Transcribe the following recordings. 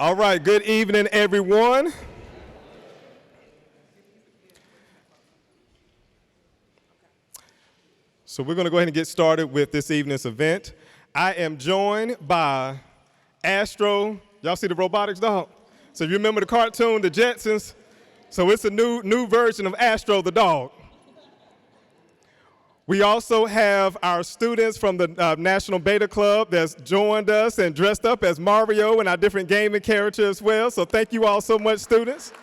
All right, good evening, everyone. So we're going to go ahead and get started with this evening's event. I am joined by Astro. Y'all see the Robotics dog? So if you remember the cartoon, the Jetsons, so it's a new version of Astro the dog. We also have our students from the National Beta Club that's joined us and dressed up as Mario and our different gaming characters as well. So thank you all so much, students.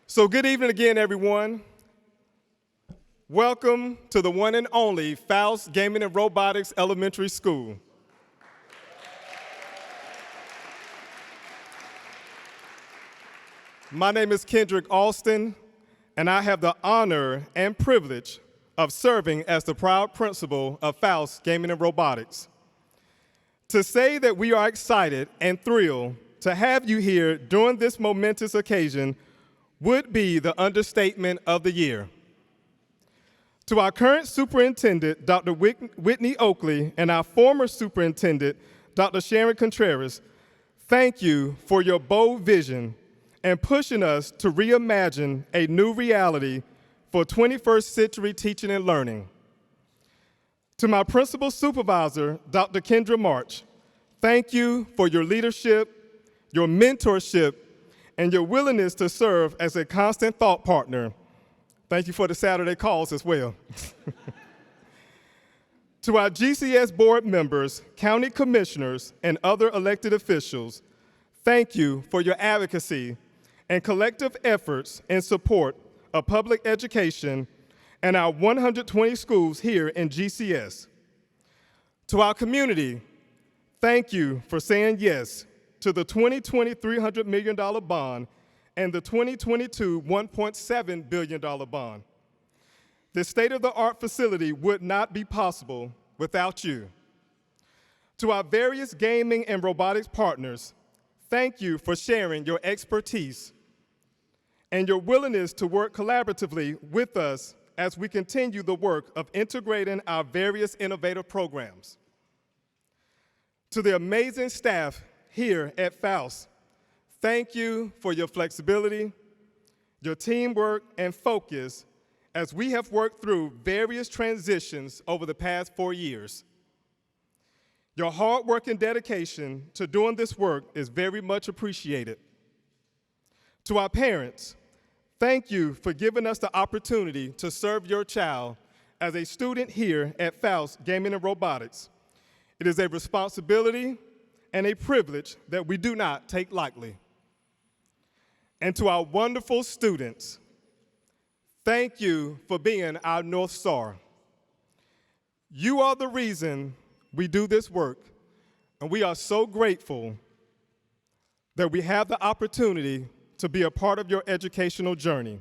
So good evening again, everyone. Welcome to the one and only Foust Gaming and Robotics Elementary School. My name is Kendrick Alston, and I have the honor and privilege of serving as the proud principal of Foust Gaming and Robotics. To say that we are excited and thrilled to have you here during this momentous occasion would be the understatement of the year. To our current superintendent, Dr. Whitney Oakley, and our former superintendent, Dr. Sharon Contreras, thank you for your bold vision and pushing us to reimagine a new reality for 21st century teaching and learning. To my principal supervisor, Dr. Kendra March, thank you for your leadership, your mentorship, and your willingness to serve as a constant thought partner. Thank you for the Saturday calls as well. To our GCS board members, county commissioners, and other elected officials, thank you for your advocacy and collective efforts in support of public education and our 120 schools here in GCS. To our community, thank you for saying yes to the 2020 $300 million bond and the 2022 $1.7 billion bond. This state-of-the-art facility would not be possible without you. To our various gaming and robotics partners, thank you for sharing your expertise and your willingness to work collaboratively with us as we continue the work of integrating our various innovative programs. To the amazing staff here at Foust, thank you for your flexibility, your teamwork, and focus as we have worked through various transitions over the past 4 years. Your hard work and dedication to doing this work is very much appreciated. To our parents, thank you for giving us the opportunity to serve your child as a student here at Foust Gaming and Robotics. It is a responsibility and a privilege that we do not take lightly. And to our wonderful students, thank you for being our North Star. You are the reason we do this work, and we are so grateful that we have the opportunity to be a part of your educational journey.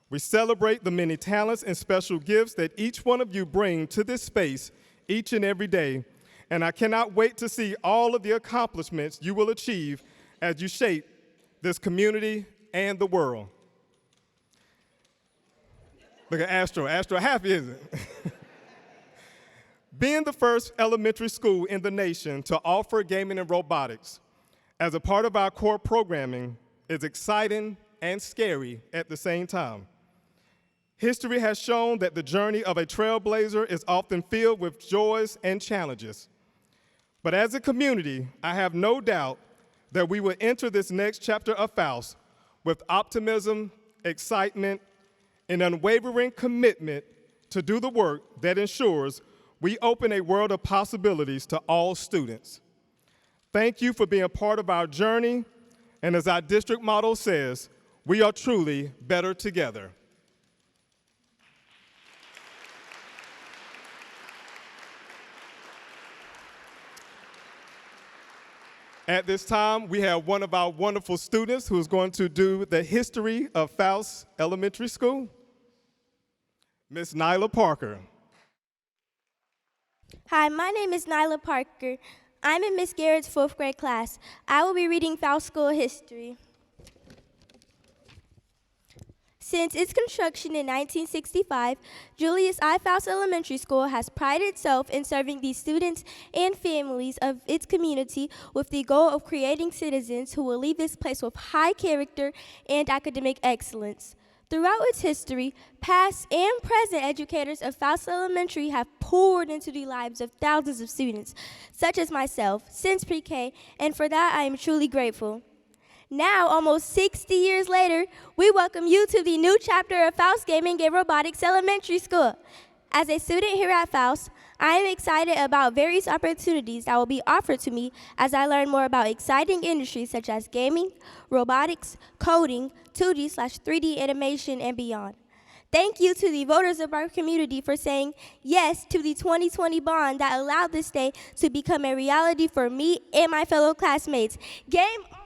We celebrate the many talents and special gifts that each one of you bring to this space each and every day, and I cannot wait to see all of the accomplishments you will achieve as you shape this community and the world. Look at Astro. Astro happy, isn't it? Being the first elementary school in the nation to offer gaming and robotics as a part of our core programming is exciting and scary at the same time. History has shown that the journey of a trailblazer is often filled with joys and challenges. But as a community, I have no doubt that we will enter this next chapter of Foust with optimism, excitement, and unwavering commitment to do the work that ensures we open a world of possibilities to all students. Thank you for being part of our journey, and as our district motto says, we are truly better together. At this time, we have one of our wonderful students who is going to do the history of Foust Elementary School, Miss Nyla Parker. Hi, my name is Nyla Parker. I'm in Miss Garrett's 4th grade class. I will be reading Foust School history. Since its construction in 1965, Julius I. Foust Elementary School has prided itself in serving the students and families of its community with the goal of creating citizens who will leave this place with high character and academic excellence. Throughout its history, past and present educators of Foust Elementary have poured into the lives of thousands of students, such as myself, since pre-K, and for that I am truly grateful. Now, almost 60 years later, we welcome you to the new chapter of Foust Gaming and Robotics Elementary School. As a student here at Foust, I am excited about various opportunities that will be offered to me as I learn more about exciting industries such as gaming, robotics, coding, 2D/3D animation, and beyond. Thank you to the voters of our community for saying yes to the 2020 bond that allowed this day to become a reality for me and my fellow classmates. Game on!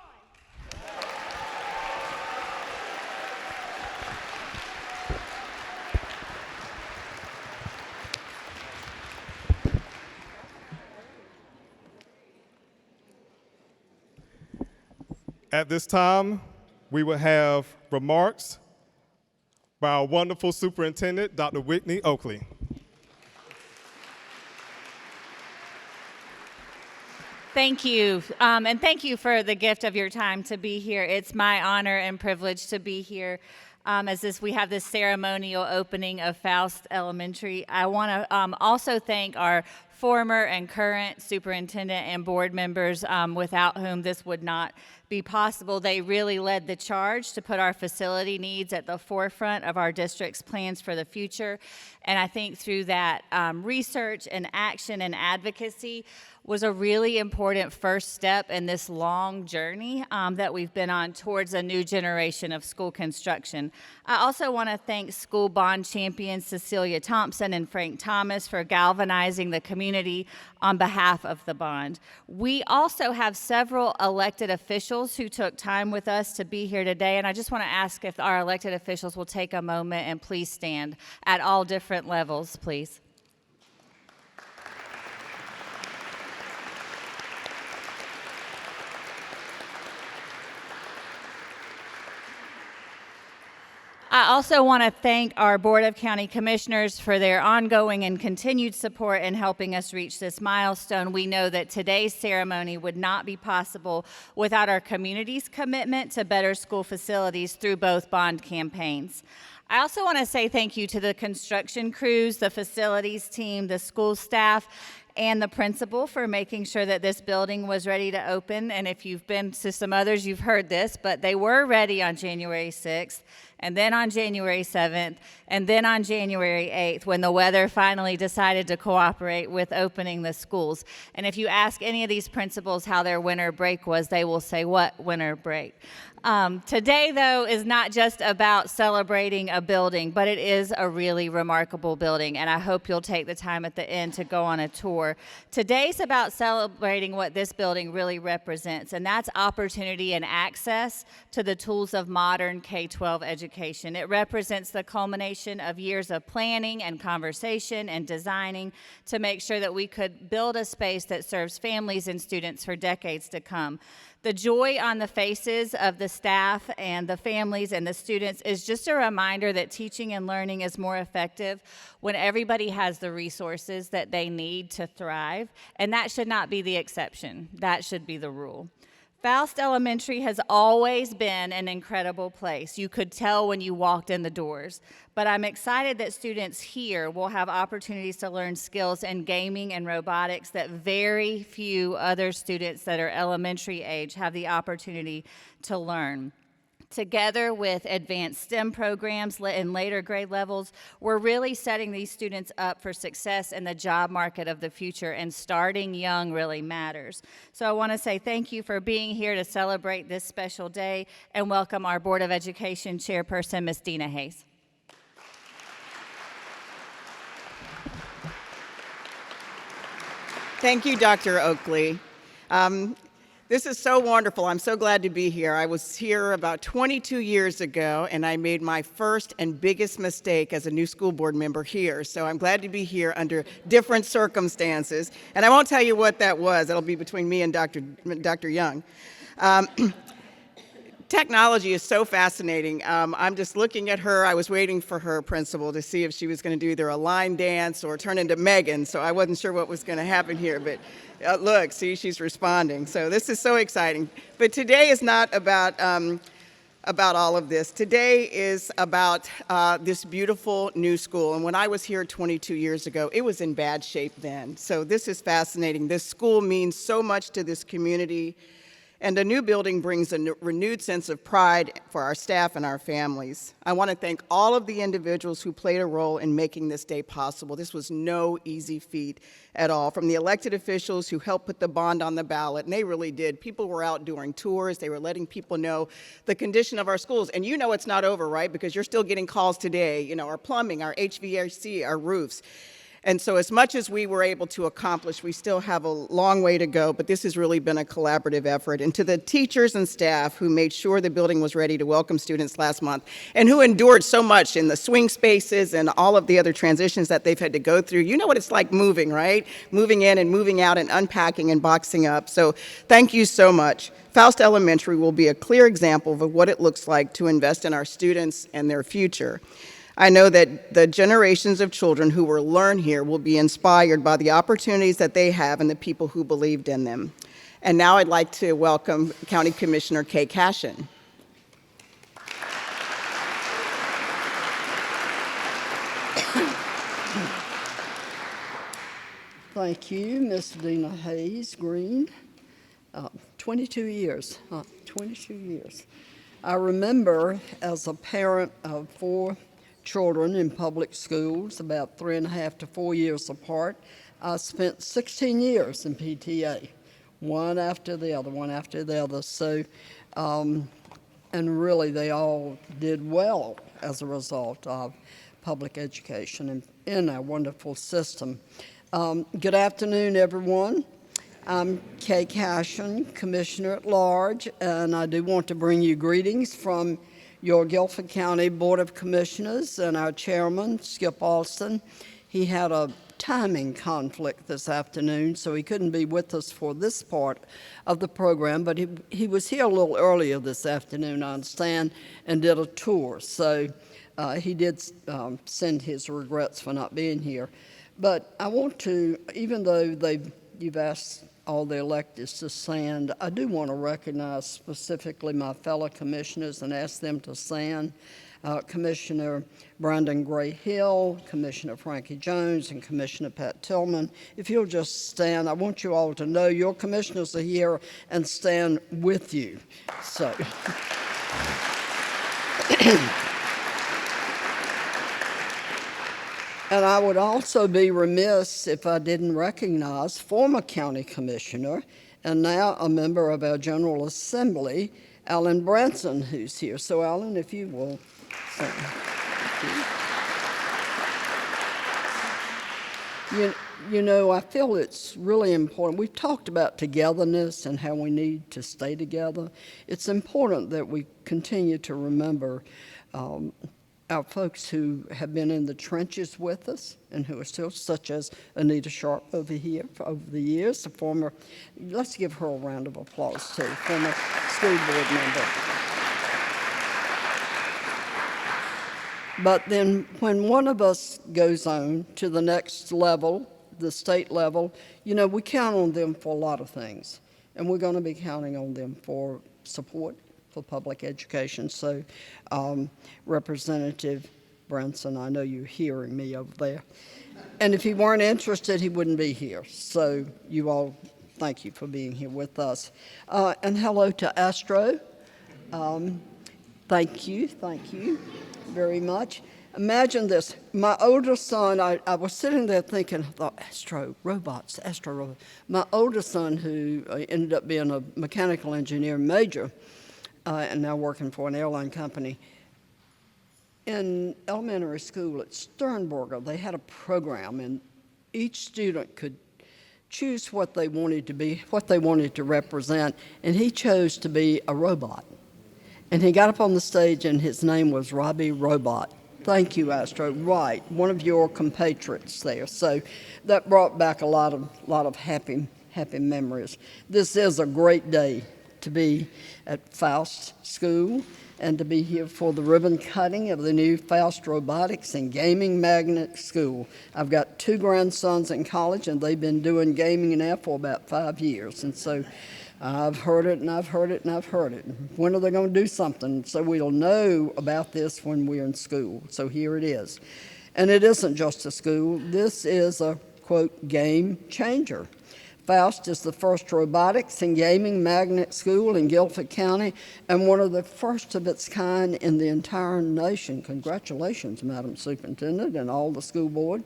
At this time, we will have remarks by our wonderful superintendent, Dr. Whitney Oakley. Thank you, and thank you for the gift of your time to be here. It's my honor and privilege to be here we have this ceremonial opening of Foust Elementary. I want to also thank our former and current superintendent and board members without whom this would not be possible. They really led the charge to put our facility needs at the forefront of our district's plans for the future. And I think through that research and action and advocacy was a really important first step in this long journey that we've been on towards a new generation of school construction. I also want to thank school bond champions Cecilia Thompson and Frank Thomas for galvanizing the community on behalf of the bond. We also have several elected officials who took time with us to be here today, and I just want to ask if our elected officials will take a moment and please stand at all different levels, please. I also want to thank our Board of County Commissioners for their ongoing and continued support in helping us reach this milestone. We know that today's ceremony would not be possible without our community's commitment to better school facilities through both bond campaigns. I also want to say thank you to the construction crews, the facilities team, the school staff, and the principal for making sure that this building was ready to open. And if you've been to some others, you've heard this, but they were ready on January 6th, and then on January 7th, and then on January 8th, when the weather finally decided to cooperate with opening the schools. And if you ask any of these principals how their winter break was, they will say, "What winter break?" Today, though, is not just about celebrating a building, but it is a really remarkable building, and I hope you'll take the time at the end to go on a tour. Today's about celebrating what this building really represents, and that's opportunity and access to the tools of modern K-12 education. It represents the culmination of years of planning and conversation and designing to make sure that we could build a space that serves families and students for decades to come. The joy on the faces of the staff and the families and the students is just a reminder that teaching and learning is more effective when everybody has the resources that they need to thrive, and that should not be the exception. That should be the rule. Foust Elementary has always been an incredible place. You could tell when you walked in the doors. But I'm excited that students here will have opportunities to learn skills in gaming and robotics that very few other students that are elementary age have the opportunity to learn. Together with advanced STEM programs in later grade levels, we're really setting these students up for success in the job market of the future, and starting young really matters. So I want to say thank you for being here to celebrate this special day, and welcome our Board of Education Chairperson, Ms. Dina Hayes. Thank you, Dr. Oakley. This is so wonderful. I'm so glad to be here. I was here about 22 years ago, and I made my first and biggest mistake as a new school board member here. So I'm glad to be here under different circumstances. And I won't tell you what that was. That'll be between me and Dr. Young. technology is so fascinating. I'm just looking at her. I was waiting for her principal to see if she was going to do either a line dance or turn into Megan, so I wasn't sure what was going to happen here. But look, see, she's responding. So this is so exciting. But today is not about all of this. Today is about this beautiful new school. And when I was here 22 years ago, it was in bad shape then. So this is fascinating. This school means so much to this community. And a new building brings a renewed sense of pride for our staff and our families. I want to thank all of the individuals who played a role in making this day possible. This was no easy feat at all. From the elected officials who helped put the bond on the ballot, and they really did. People were out doing tours. They were letting people know the condition of our schools. And you know it's not over, right? Because you're still getting calls today, you know, our plumbing, our HVAC, our roofs. And so as much as we were able to accomplish, we still have a long way to go, but this has really been a collaborative effort. And to the teachers and staff who made sure the building was ready to welcome students last month, and who endured so much in the swing spaces and all of the other transitions that they've had to go through. You know what it's like moving, right? Moving in and moving out and unpacking and boxing up. So thank you so much. Foust Elementary will be a clear example of what it looks like to invest in our students and their future. I know that the generations of children who will learn here will be inspired by the opportunities that they have and the people who believed in them. And now I'd like to welcome County Commissioner Kay Cashin. Thank you, Miss Dina Hayes Green. 22 years, 22 years. I remember as a parent of 4 children in public schools, about 3.5 to 4 years apart. I spent 16 years in PTA, one after the other, one after the other. So, and really they all did well as a result of public education in our wonderful system. Good afternoon, everyone. I'm Kay Cashin, Commissioner at Large, and I do want to bring you greetings from your Guilford County Board of Commissioners and our chairman, Skip Alston. He had a timing conflict this afternoon, so he couldn't be with us for this part of the program, but he was here a little earlier this afternoon, I understand, and did a tour. So he did send his regrets for not being here. But I want to, even though you've asked all the electeds to stand, I do want to recognize specifically my fellow commissioners and ask them to stand. Commissioner Brandon Gray-Hill, Commissioner Frankie Jones, and Commissioner Pat Tillman. If you'll just stand, I want you all to know your commissioners are here and stand with you. So. And I would also be remiss if I didn't recognize former county commissioner and now a member of our General Assembly, Alan Branson, who's here. So, Alan, if you will stand. You know, I feel it's really important. We've talked about togetherness and how we need to stay together. It's important that we continue to remember our folks who have been in the trenches with us and who are still, such as Anita Sharp over here over the years, the former, let's give her a round of applause too, former school board member. But then when one of us goes on to the next level, the state level, you know, we count on them for a lot of things, and we're going to be counting on them for support for public education. So, Representative Branson, I know you're hearing me over there. And if he weren't interested, he wouldn't be here. So you all, thank you for being here with us. And hello to Astro. Thank you very much. Imagine this, my older son, I was sitting there thinking, I thought, Astro robots. My older son, who ended up being a mechanical engineer major, and now working for an airline company. In elementary school at Sternberger, they had a program, and each student could choose what they wanted to be, what they wanted to represent, and he chose to be a robot. And he got up on the stage, and his name was Robbie Robot. Thank you, Astro. Right, one of your compatriots there. So that brought back a lot of happy memories. This is a great day to be at Foust School and to be here for the ribbon cutting of the new Foust Robotics and Gaming Magnet School. I've got 2 grandsons in college, and they've been doing gaming now for about 5 years. And so I've heard it, and I've heard it, and I've heard it. When are they going to do something? So we'll know about this when we're in school. So here it is. And it isn't just a school. This is a, quote, game changer. Foust is the first robotics and gaming magnet school in Guilford County and one of the first of its kind in the entire nation. Congratulations, Madam Superintendent and all the school board.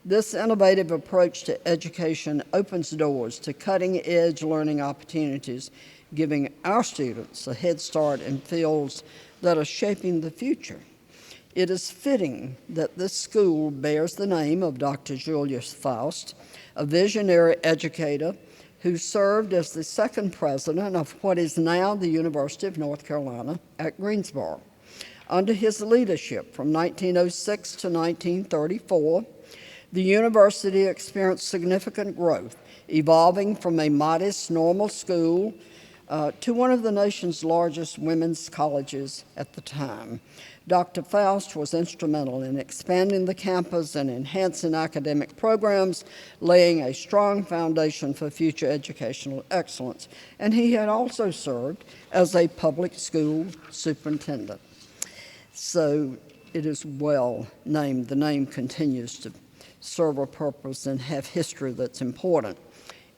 This innovative approach to education opens doors to cutting-edge learning opportunities, giving our students a head start in fields that are shaping the future. It is fitting that this school bears the name of Dr. Julius Foust, a visionary educator who served as the second president of what is now the University of North Carolina at Greensboro. Under his leadership from 1906 to 1934, the university experienced significant growth, evolving from a modest normal school to one of the nation's largest women's colleges at the time. Dr. Foust was instrumental in expanding the campus and enhancing academic programs, laying a strong foundation for future educational excellence. And he had also served as a public school superintendent. So it is well named. The name continues to serve a purpose and have history that's important.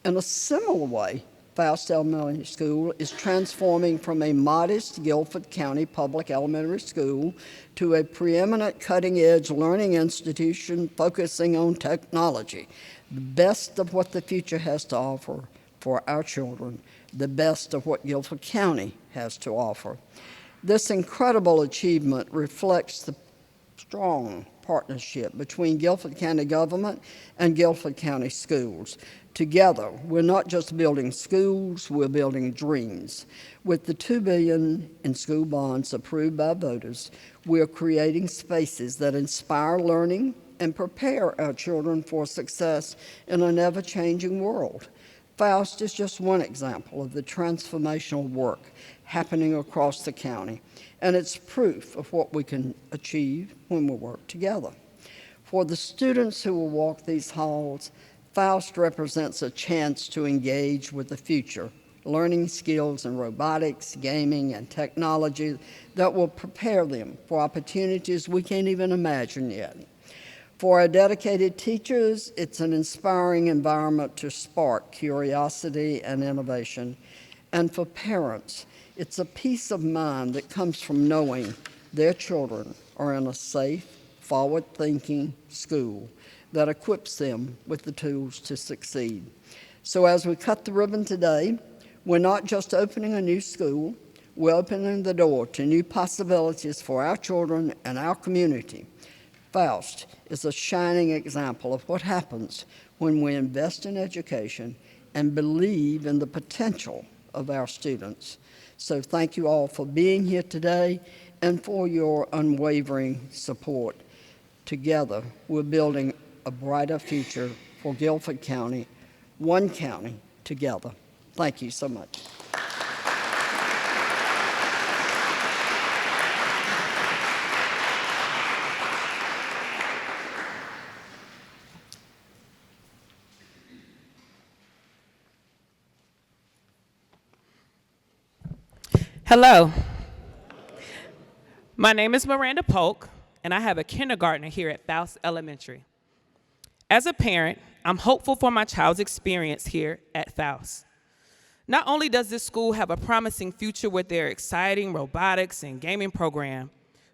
In a similar way, Foust Elementary School is transforming from a modest Guilford County public elementary school to a preeminent cutting-edge learning institution focusing on technology, the best of what the future has to offer for our children, the best of what Guilford County has to offer. This incredible achievement reflects the strong partnership between Guilford County government and Guilford County schools. Together, we're not just building schools, we're building dreams. With the $2 billion in school bonds approved by voters, we're creating spaces that inspire learning and prepare our children for success in an ever-changing world. Foust is just one example of the transformational work happening across the county, and it's proof of what we can achieve when we work together. For the students who will walk these halls, Foust represents a chance to engage with the future, learning skills in robotics, gaming, and technology that will prepare them for opportunities we can't even imagine yet. For our dedicated teachers, it's an inspiring environment to spark curiosity and innovation. And for parents, it's a peace of mind that comes from knowing their children are in a safe, forward-thinking school that equips them with the tools to succeed. So as we cut the ribbon today, we're not just opening a new school, we're opening the door to new possibilities for our children and our community. Foust is a shining example of what happens when we invest in education and believe in the potential of our students. So thank you all for being here today and for your unwavering support. Together, we're building a brighter future for Guilford County, one county together. Thank you so much. Hello. My name is Miranda Polk, and I have a kindergartner here at Foust Elementary. As a parent, I'm hopeful for my child's experience here at Foust. Not only does this school have a promising future with their exciting robotics and gaming program,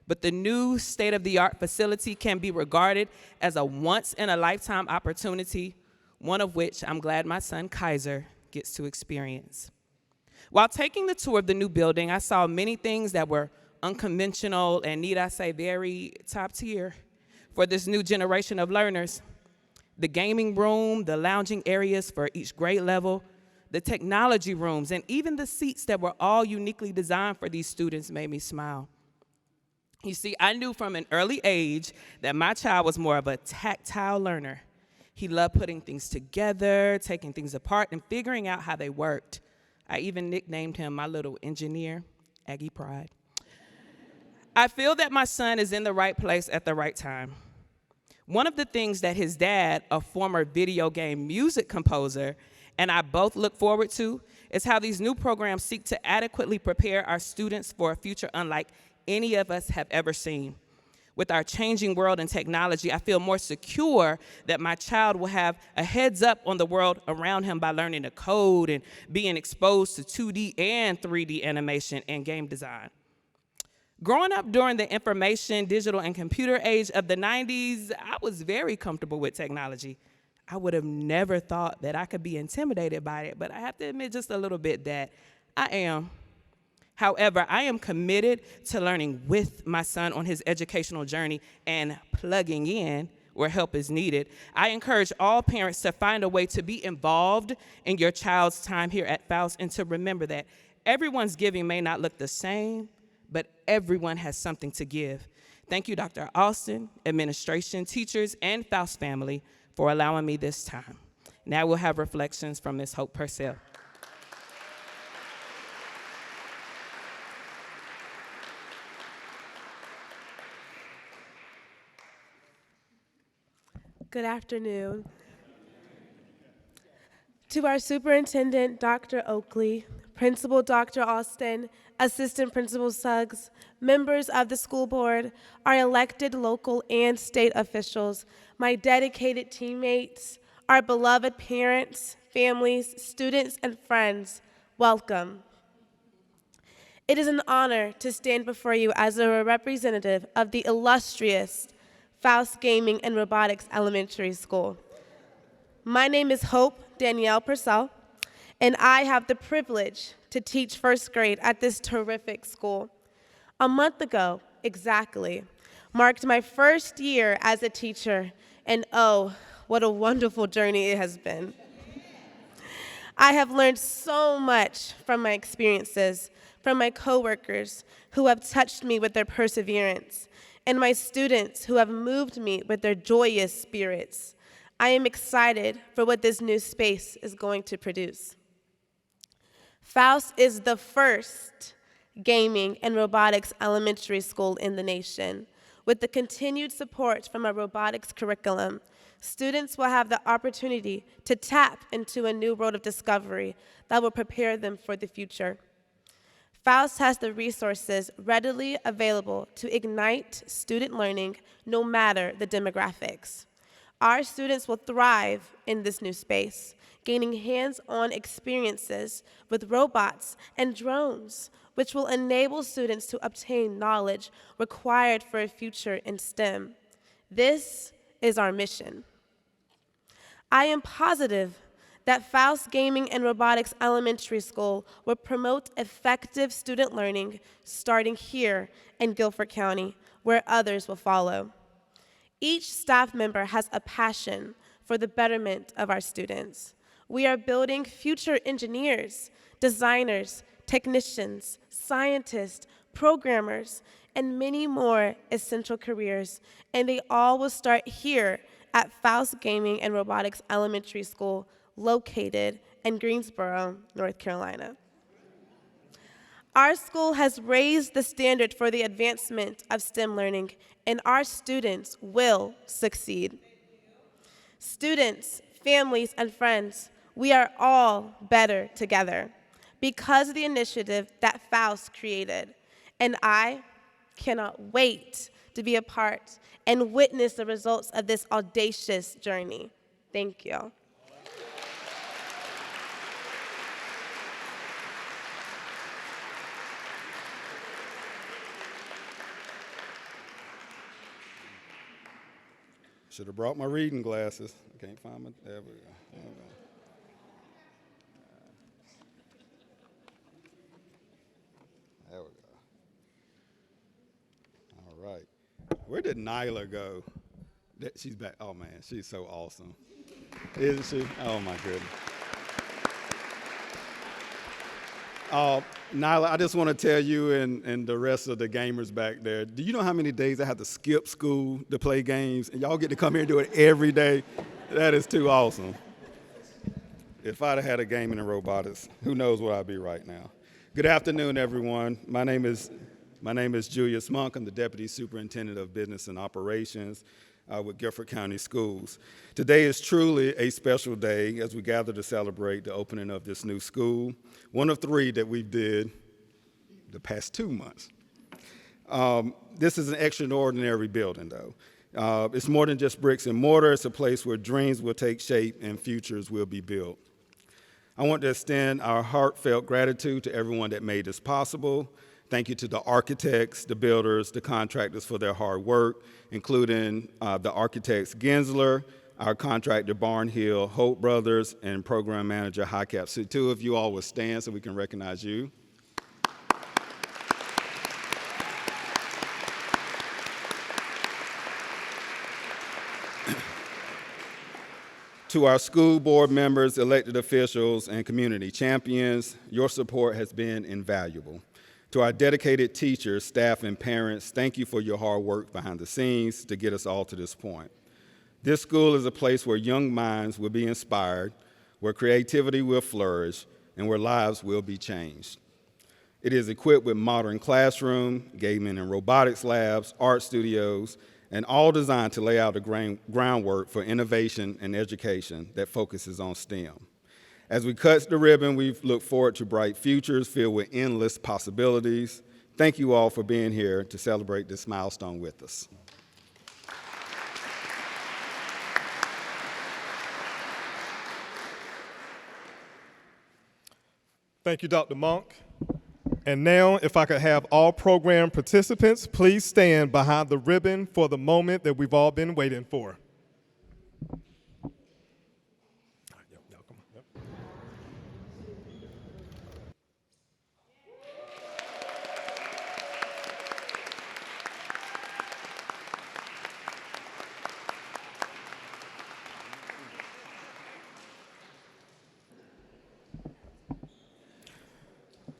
but the new state-of-the-art facility can be regarded as a once-in-a-lifetime opportunity, one of which I'm glad my son Kaiser gets to experience. While taking the tour of the new building, I saw many things that were unconventional and, need I say, very top tier for this new generation of learners. The gaming room, the lounging areas for each grade level, the technology rooms, and even the seats that were all uniquely designed for these students made me smile. You see, I knew from an early age that my child was more of a tactile learner. He loved putting things together, taking things apart, and figuring out how they worked. I even nicknamed him my little engineer, Aggie Pride. I feel that my son is in the right place at the right time. One of the things that his dad, a former video game music composer, and I both look forward to is how these new programs seek to adequately prepare our students for a future unlike any of us have ever seen. With our changing world and technology, I feel more secure that my child will have a heads up on the world around him by learning to code and being exposed to 2D and 3D animation and game design. Growing up during the information, digital, and computer age of the 90s, I was very comfortable with technology. I would have never thought that I could be intimidated by it, but I have to admit just a little bit that I am. However, I am committed to learning with my son on his educational journey and plugging in where help is needed. I encourage all parents to find a way to be involved in your child's time here at Foust and to remember that everyone's giving may not look the same, but everyone has something to give. Thank you, Dr. Austin, administration, teachers, and Foust family for allowing me this time. Now we'll have reflections from Ms. Hope Purcell. Good afternoon. To our superintendent, Dr. Oakley, Principal Dr. Austin, Assistant Principal Suggs, members of the school board, our elected local and state officials, my dedicated teammates, our beloved parents, families, students, and friends, welcome. It is an honor to stand before you as a representative of the illustrious Foust Gaming and Robotics Elementary School. My name is Hope Danielle Purcell, and I have the privilege to teach first grade at this terrific school. A month ago, exactly, marked my first year as a teacher, and oh, what a wonderful journey it has been. I have learned so much from my experiences, from my coworkers who have touched me with their perseverance, and my students who have moved me with their joyous spirits. I am excited for what this new space is going to produce. Foust is the first gaming and robotics elementary school in the nation. With the continued support from a robotics curriculum, students will have the opportunity to tap into a new world of discovery that will prepare them for the future. Foust has the resources readily available to ignite student learning no matter the demographics. Our students will thrive in this new space, gaining hands-on experiences with robots and drones, which will enable students to obtain knowledge required for a future in STEM. This is our mission. I am positive that Foust Gaming and Robotics Elementary School will promote effective student learning starting here in Guilford County, where others will follow. Each staff member has a passion for the betterment of our students. We are building future engineers, designers, technicians, scientists, programmers, and many more essential careers, and they all will start here at Foust Gaming and Robotics Elementary School, located in Greensboro, North Carolina. Our school has raised the standard for the advancement of STEM learning, and our students will succeed. Students, families, and friends, we are all better together because of the initiative that Foust created, and I cannot wait to be a part and witness the results of this audacious journey. Thank you. Should have brought my reading glasses. I can't find my, there we go. There we go. There we go. All right. Where did Nyla go? She's back. Oh, man, she's so awesome. Isn't she? Oh, my goodness. Nyla, I just want to tell you and the rest of the gamers back there, do you know how many days I have to skip school to play games? And y'all get to come here and do it every day? That is too awesome. If I'd have had a gaming in robotics, who knows where I'd be right now. Good afternoon, everyone. My name is Julius Monk. I'm the Deputy Superintendent of Business and Operations with Guilford County Schools. Today is truly a special day as we gather to celebrate the opening of this new school, one of 3 that we did the past 2 months. This is an extraordinary building, though. It's more than just bricks and mortar. It's a place where dreams will take shape and futures will be built. I want to extend our heartfelt gratitude to everyone that made this possible. Thank you to the architects, the builders, the contractors for their hard work, including the architects Gensler, our contractor Barnhill, Hope Brothers, and program manager Highcap. So 2 of you all will stand so we can recognize you. To our school board members, elected officials, and community champions, your support has been invaluable. To our dedicated teachers, staff, and parents, thank you for your hard work behind the scenes to get us all to this point. This school is a place where young minds will be inspired, where creativity will flourish, and where lives will be changed. It is equipped with modern classroom, gaming and robotics labs, art studios, and all designed to lay out the groundwork for innovation and education that focuses on STEM. As we cut the ribbon, we look forward to bright futures filled with endless possibilities. Thank you all for being here to celebrate this milestone with us. Thank you, Dr. Monk. And now, if I could have all program participants please stand behind the ribbon for the moment that we've all been waiting for.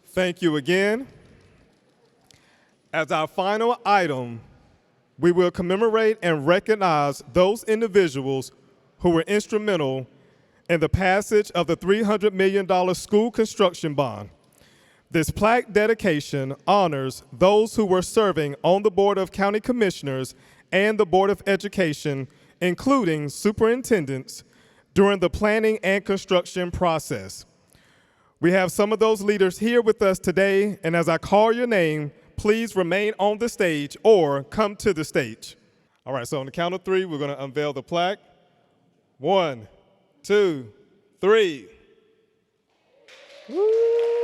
Thank you again. As our final item, we will commemorate and recognize those individuals who were instrumental in the passage of the $300 million school construction bond. This plaque dedication honors those who were serving on the Board of County Commissioners and the Board of Education, including superintendents, during the planning and construction process. We have some of those leaders here with us today, and as I call your name, please remain on the stage or come to the stage. All right, so on the count of 3, we're going to unveil the plaque. 1, 2, 3. Woo!